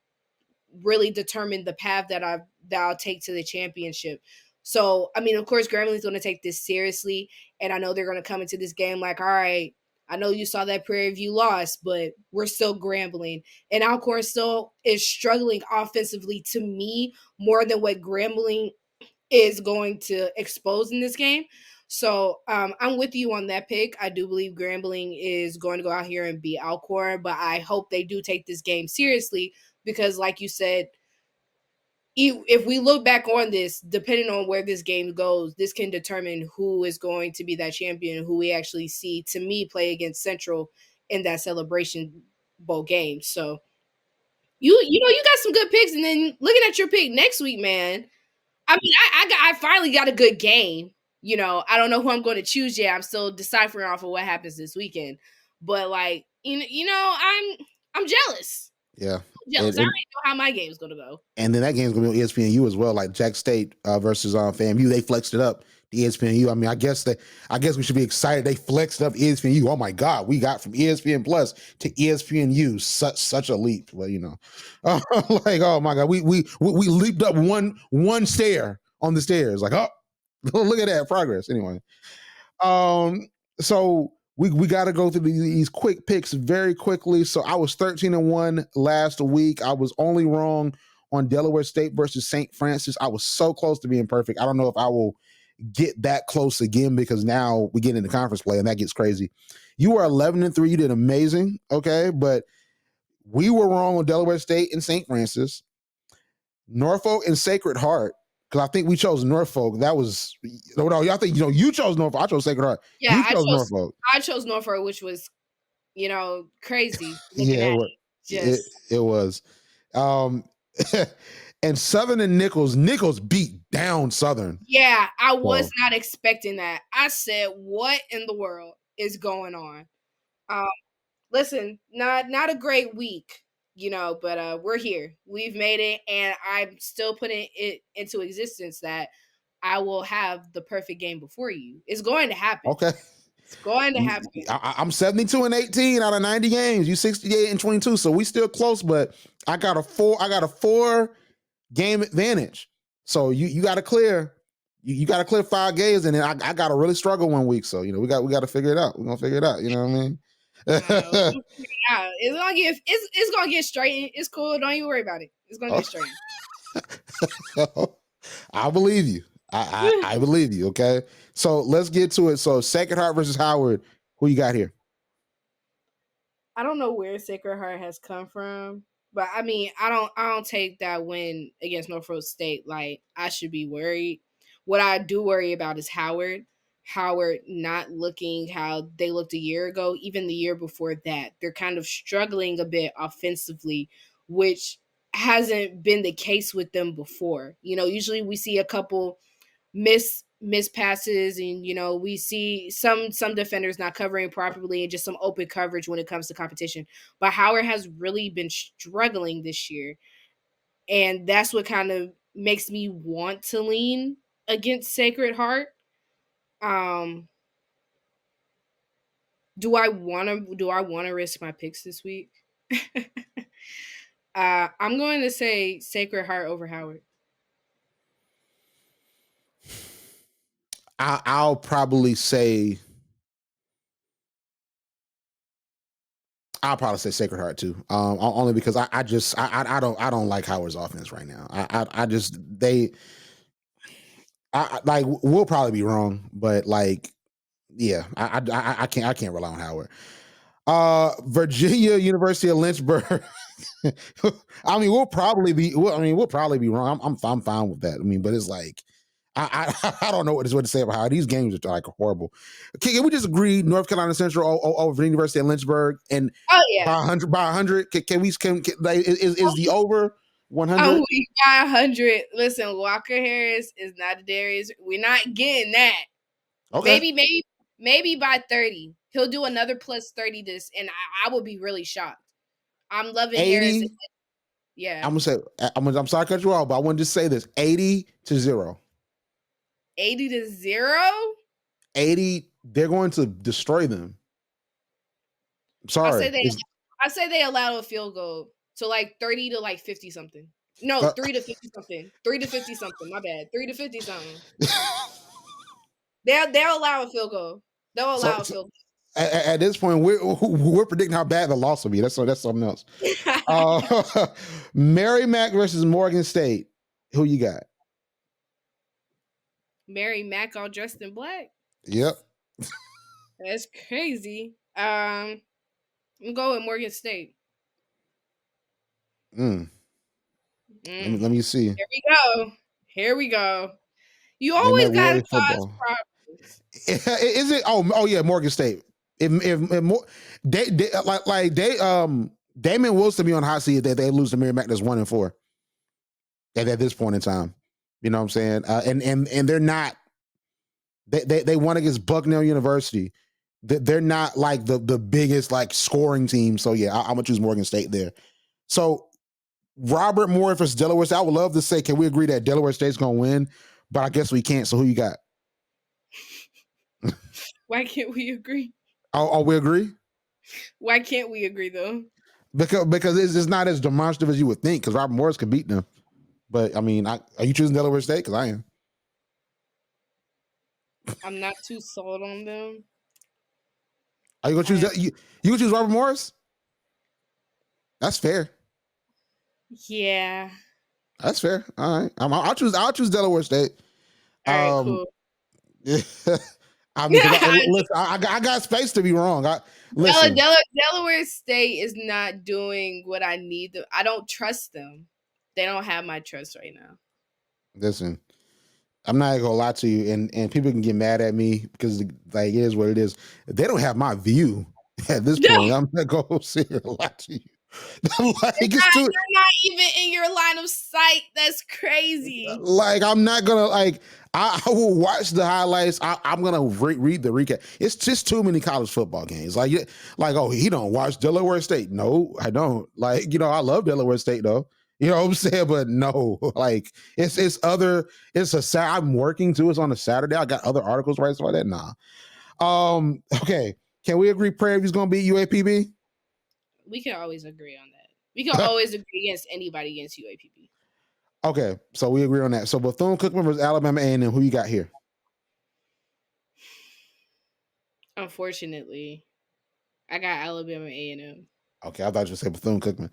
really determine the path that I'll take to the championship. So, I mean, of course, Grambling is going to take this seriously. And I know they're going to come into this game like, all right, I know you saw that Prairie View loss, but we're still Grambling. And Alcorn still is struggling offensively to me more than what Grambling is going to expose in this game. So I'm with you on that pick. I do believe Grambling is going to go out here and beat Alcorn, but I hope they do take this game seriously because, like you said, if we look back on this, depending on where this game goes, this can determine who is going to be that champion, who we actually see, to me, play against Central in that Celebration Bowl game. So you got some good picks, and then looking at your pick next week, man. I mean, I finally got a good game. I don't know who I'm going to choose yet. I'm still deciphering off of what happens this weekend, but like I'm jealous. Yeah. Jealous. I already know how my game's gonna go. And then that game's gonna be on ESPNU as well, like Jack State versus FAMU. They flexed it up to ESPNU. I mean, I guess we should be excited. They flexed up ESPNU. Oh my God, we got from ESPN Plus to ESPNU. Such a leap. Well, like oh my God, we leaped up one stair on the stairs. Like oh, look at that progress. Anyway, so. We got to go through these quick picks very quickly. So I was 13-1 last week. I was only wrong on Delaware State versus St. Francis. I was so close to being perfect. I don't know if I will get that close again because now we get into conference play and that gets crazy. You were 11-3. You did amazing. Okay. But we were wrong on Delaware State and St. Francis. Norfolk and Sacred Heart. Because I think we chose Norfolk. That was I think you chose Norfolk. I chose Sacred Heart. Yeah, I chose Norfolk. I chose Norfolk, which was crazy. Yeah, it was. And Southern and Nichols beat down Southern. Yeah, I was not expecting that. I said, "What in the world is going on?" Listen, not a great week. But we're here. We've made it, and I'm still putting it into existence that I will have the perfect game before you. It's going to happen. Okay. It's going to happen. I'm 72-18 out of 90 games. You 68-22, so we still close, but I got a 4 game advantage. So you got to clear you got to clear 5 games, and then I got to really struggle one week. So we got to figure it out. We're gonna figure it out. You know what I mean? We'll figure it out. It's gonna get straightened. It's cool. Don't even worry about it. It's gonna get straightened. I believe you. I believe you. Okay. So let's get to it. So Sacred Heart versus Howard. Who you got here? I don't know where Sacred Heart has come from, but I mean, I don't take that win against Norfolk State like I should be worried. What I do worry about is Howard. Howard not looking how they looked a year ago, even the year before that. They're kind of struggling a bit offensively, which hasn't been the case with them before. Usually we see a couple miss passes, and we see some defenders not covering properly and just some open coverage when it comes to competition. But Howard has really been struggling this year, and that's what kind of makes me want to lean against Sacred Heart. Do I want to risk my picks this week? I'm going to say Sacred Heart over Howard. I'll probably say Sacred Heart too. Only because I don't like Howard's offense right now. Like we'll probably be wrong, but like yeah, I can't rely on Howard. Virginia University of Lynchburg. I mean, we'll probably be wrong. I'm fine with that. I mean, but it's like I don't know what to say about how these games are like horrible. Can we just agree North Carolina Central over the University of Lynchburg and by 100? Can we is the over 100? Oh, we got 100. Listen, Walker Harris is not a Darius. We're not getting that. Okay. Maybe by 30. He'll do another plus 30 this, and I will be really shocked. I'm loving 80, Harris. Yeah. I'm sorry to cut you off, but I want to just say this: 80-0. 80-0? 80. They're going to destroy them. I'm sorry. I say they allow a field goal to like 30 to like 50 something. No, 3 to 50 something. 3 to 50 something. My bad. 3 to 50 something. They'll allow a field goal. They'll allow a field goal. At this point, we're predicting how bad the loss will be. That's something else. Merrimack versus Morgan State. Who you got? Merrimack all dressed in black. Yep. That's crazy. I'm going with Morgan State. Let me see. Here we go. You always got to cause problems. Is it? Oh yeah, Morgan State. If more, Damon Wilson be on hot seat that they lose to Merrimack that's 1-4 at this point in time. You know what I'm saying? And they're not. They won against Bucknell University. They're not like the biggest like scoring team. So yeah, I'm gonna choose Morgan State there. So Robert Moore versus Delaware State. I would love to say, can we agree that Delaware State's gonna win? But I guess we can't. So who you got? Why can't we agree? Oh, we agree? Why can't we agree though? Because it's not as demonstrative as you would think. Because Robert Morris could beat them. But I mean, are you choosing Delaware State? Because I am. I'm not too sold on them. Are you gonna choose that? You gonna choose Robert Morris? That's fair. Yeah. That's fair. All right. I'll choose Delaware State. All right, cool. I mean, listen, I got space to be wrong. Delaware State is not doing what I need them. I don't trust them. They don't have my trust right now. Listen, I'm not gonna lie to you, and people can get mad at me because like it is what it is. They don't have my view at this point. I'm not gonna sit here and lie to you. Like, you're not even in your line of sight. That's crazy. Like I'm not gonna like. I will watch the highlights. I'm gonna read the recap. It's just too many college football games. Like oh, he don't watch Delaware State. No, I don't. Like I love Delaware State though. You know what I'm saying? But no, like I'm working too. It's on a Saturday. I got other articles right for that. Nah. Okay. Can we agree Prairie View's gonna beat UAPB? We can always agree on that. We can always agree against anybody against UAPB. Okay, so we agree on that. So Bethune-Cookman versus Alabama A&M. Who you got here? Unfortunately, I got Alabama A&M. Okay, I thought you would say Bethune-Cookman.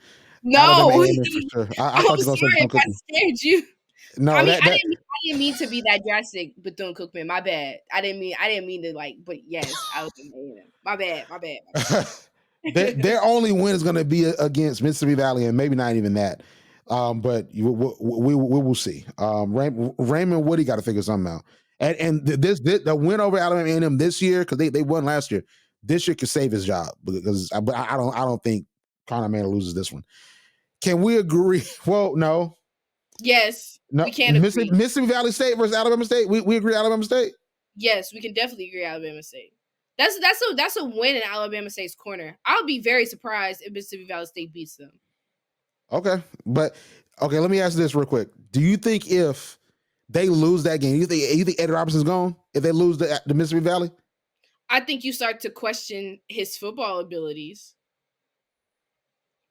Alabama No, A&M for sure. I I'm thought you were going to say sorry if I Bethune-Cookman. scared you. No, that I didn't mean to be that drastic, Bethune-Cookman. My bad. I didn't mean to like. But yes, Alabama A&M. My bad. My bad. My bad. their only win is going to be against Mississippi Valley, and maybe not even that. But we will see. Raymond Woody got to figure something out. And the win over Alabama A&M this year, because they won last year. This year could save his job, because I don't think Connor Manor loses this one. Can we agree? Well, no. Yes, No, we can agree. Mississippi Valley State versus Alabama State. We agree Alabama State? Yes, we can definitely agree Alabama State. That's a win in Alabama State's corner. I'll be very surprised if Mississippi Valley State beats them. Okay. But okay, let me ask this real quick. Do you think if they lose that game, you think Eddie Robinson's gone if they lose the Mississippi Valley? I think you start to question his football abilities.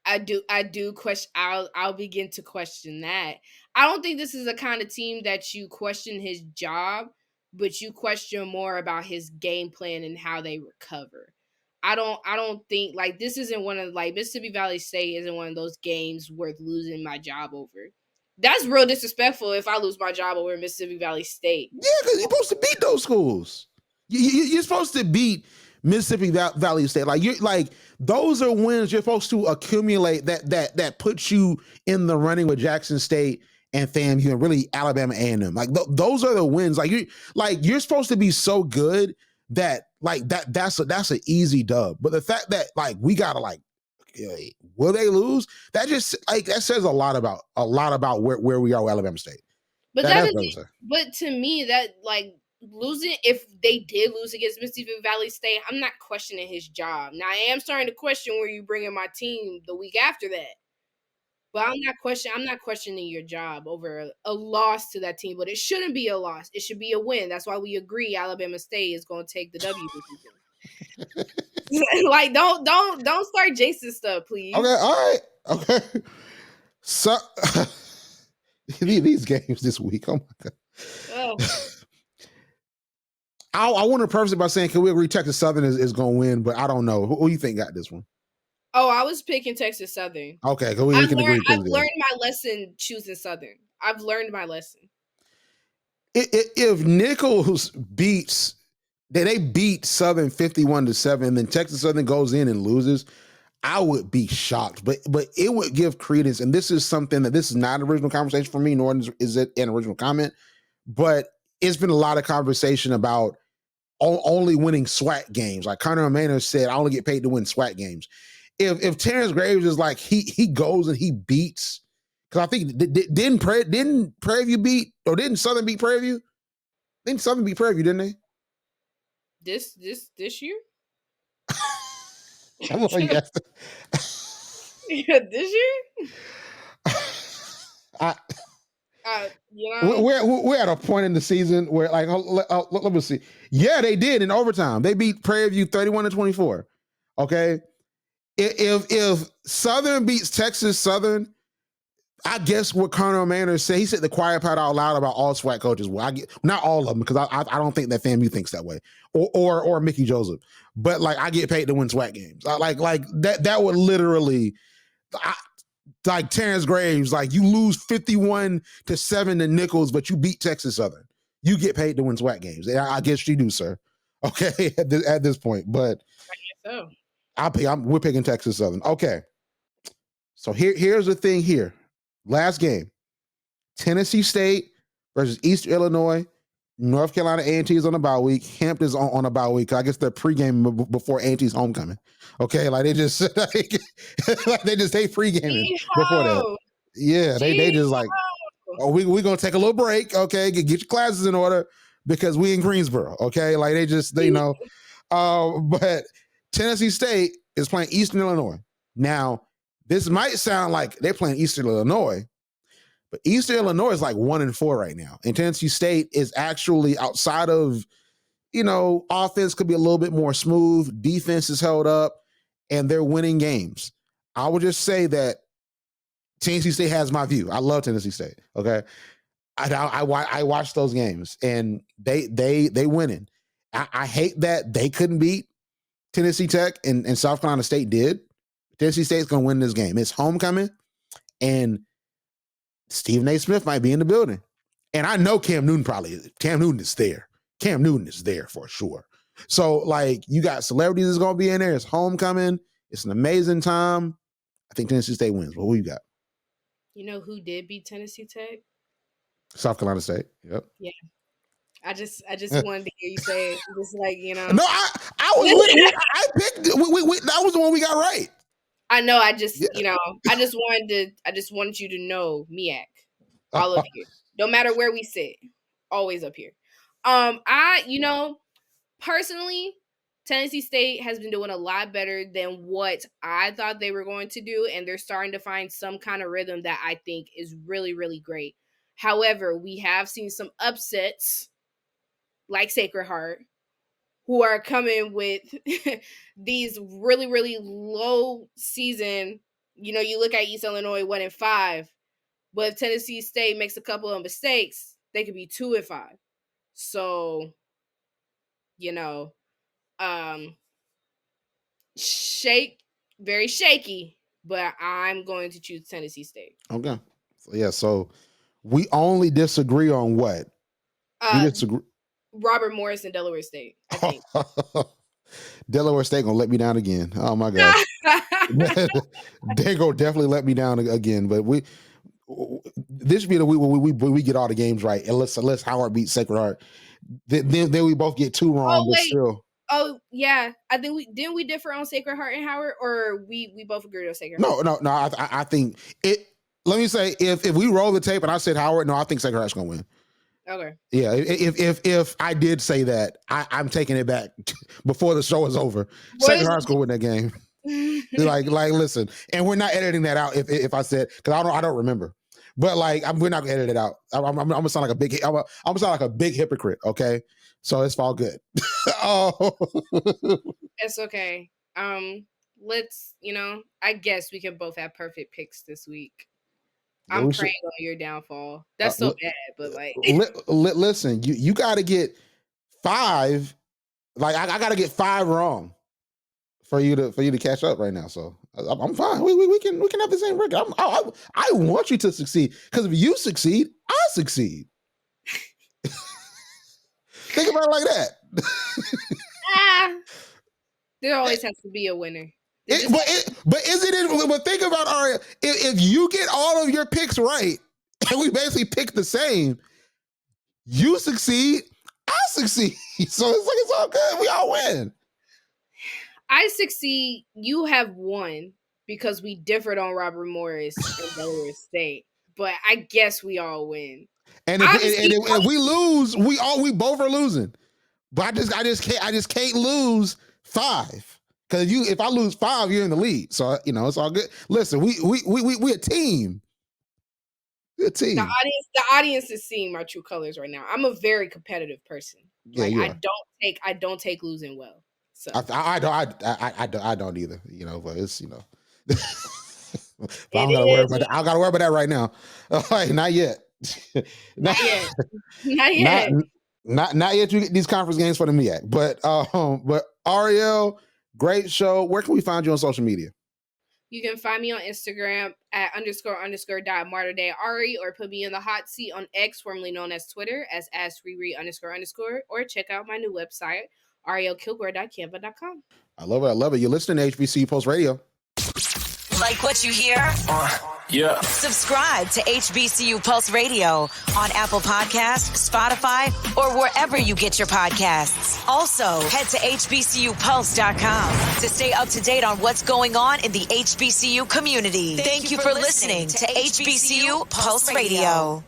I do question. I'll begin to question that. I don't think this is the kind of team that you question his job, but you question more about his game plan and how they recover. I don't think like this isn't one of like Mississippi Valley State isn't one of those games worth losing my job over. That's real disrespectful if I lose my job over Mississippi Valley State. Yeah, because you're supposed to beat those schools. You're supposed to beat Mississippi Valley State. Like you're like those are wins you're supposed to accumulate that puts you in the running with Jackson State and FAMU and really Alabama A&M. Like those are the wins. Like you're supposed to be so good that like that's an easy dub. But the fact that like we gotta like will they lose? That just like that says a lot about where we are with Alabama State. But but to me that like losing if they did lose against Mississippi Valley State, I'm not questioning his job. Now I am starting to question where you bring in my team the week after that. But I'm not questioning your job over a loss to that team, but it shouldn't be a loss. It should be a win. That's why we agree Alabama State is going to take the W this weekend. Like don't start Jason stuff, please. Okay, all right. Okay. So these games this week. Oh my god. Oh. I want to preface it by saying, can we agree Texas Southern is going to win? But I don't know. Who you think got this one? Oh, I was picking Texas Southern. Okay, we can agree. I've learned my lesson choosing Southern. I've learned my lesson. If Nichols beats, they beat Southern 51-7, and then Texas Southern goes in and loses, I would be shocked. But it would give credence, and this is something that this is not an original conversation for me, nor is it an original comment. But it's been a lot of conversation about only winning SWAC games. Like Connor Manor said, I only get paid to win SWAC games. If Terrence Graves is like he goes and he beats, because I think didn't Prairie View beat, or didn't Southern beat Prairie View? Didn't Southern beat Prairie View, didn't they? This year? I'm like, yes. Yeah, this year? You know? We're at a point in the season where, like, let me see. Yeah, they did in overtime. They beat Prairie View 31-24. Okay, if Southern beats Texas Southern, I guess what Connor Manor said, he said the quiet part out loud about all SWAC coaches. Well, I get not all of them, because I don't think that FAMU thinks that way, or Mickey Joseph. But like, I get paid to win SWAC games. Like that would literally. Like Terrence Graves, like you lose 51-7 to Nichols, but you beat Texas Southern. You get paid to win SWAC games. I guess you do, sir. Okay, at this point, but I guess so. We're picking Texas Southern. Okay, so here's the thing. Here, last game, Tennessee State versus Eastern Illinois. North Carolina A&T is on a bye week. Hampton's on a bye week. I guess they're pregame before A&T's homecoming. Okay, like they just like they pre-gaming before that. Yeah, they just like, oh, we gonna take a little break. Okay, get your classes in order because we in Greensboro. Okay, like they know. But Tennessee State is playing Eastern Illinois. Now, this might sound like they're playing Eastern Illinois, but Eastern Illinois is like 1-4 right now. And Tennessee State is actually, outside of, offense could be a little bit more smooth. Defense is held up and they're winning games. I would just say that Tennessee State has my view. I love Tennessee State. Okay, I watched those games and they winning. I hate that they couldn't beat Tennessee Tech and South Carolina State did. Tennessee State's going to win this game. It's homecoming, and Stephen A. Smith might be in the building. And I know Cam Newton is there. Cam Newton is there for sure. So, like, you got celebrities that's going to be in there. It's homecoming. It's an amazing time. I think Tennessee State wins. Well, who you got? You know who did beat Tennessee Tech? South Carolina State. Yep. Yeah. I just wanted to hear you say it. Just like, you know. No, I was with it. I picked that was the one we got right. I know. I just wanted you to know, Miak, all of you. No matter where we sit, always up here. Personally, Tennessee State has been doing a lot better than what I thought they were going to do, and they're starting to find some kind of rhythm that I think is really, really great. However, we have seen some upsets like Sacred Heart, who are coming with these really, really low season. You know, you look at East Illinois 1-5, but if Tennessee State makes a couple of mistakes, they could be 2-5. So, you know, very shaky, but I'm going to choose Tennessee State. Okay. So we only disagree on what? We disagree. Robert Morris and Delaware State, I think. Delaware State gonna let me down again. Oh my God. They gonna definitely let me down again. But this should be the week where we get all the games right. Unless Howard beats Sacred Heart. Then we both get 2 wrong, but still. Oh yeah. I think we differ on Sacred Heart and Howard, or we both agree on Sacred Heart? No. I think it. Let me say, if we roll the tape and I said Howard, no, I think Sacred Heart's gonna win. Okay. Yeah, if I did say that, I'm taking it back before the show is over. Sacred Heart's gonna win that game. like, listen, and we're not editing that out. If I said, because I don't remember, but like, we're not gonna edit it out. I'm gonna sound like a big. I'm gonna sound like a big hypocrite. Okay, so it's all good. Oh, it's okay. Let's. I guess we can both have perfect picks this week. I'm praying on your downfall. That's so bad, but like, listen, you got to get 5. Like I got to get 5 wrong for you to catch up right now. So I'm fine. We can have the same record. I want you to succeed, because if you succeed, I succeed. Think about it like that. There always has to be a winner. But isn't it? But think about Arielle. If you get all of your picks right, and we basically pick the same, you succeed, I succeed. So it's all good. We all win. I succeed. You have won because we differed on Robert Morris and Delaware State. But I guess we all win. And if we lose, we both are losing. But I just can't lose 5. Because if I lose 5, you're in the lead. So it's all good. Listen, we a team. We're a team. The audience is seeing my true colors right now. I'm a very competitive person. Yeah, I don't take losing well. So I don't either. But it's but I gotta worry about that. I gotta worry about that right now. Not yet. Not yet. Not yet. You get these conference games for the MEAC. But Arielle, great show. Where can we find you on social media? You can find me on Instagram at __.marterdayari, or put me in the hot seat on X, formerly known as Twitter, as @riri__, or check out my new website, ariellekilgore.canva.com. I love it. You're listening to HBCU Pulse Radio. Like what you hear? Yeah. Subscribe to HBCU Pulse Radio on Apple Podcasts, Spotify, or wherever you get your podcasts. Also, head to hbcupulse.com to stay up to date on what's going on in the HBCU community. Thank you for listening to HBCU Pulse Radio.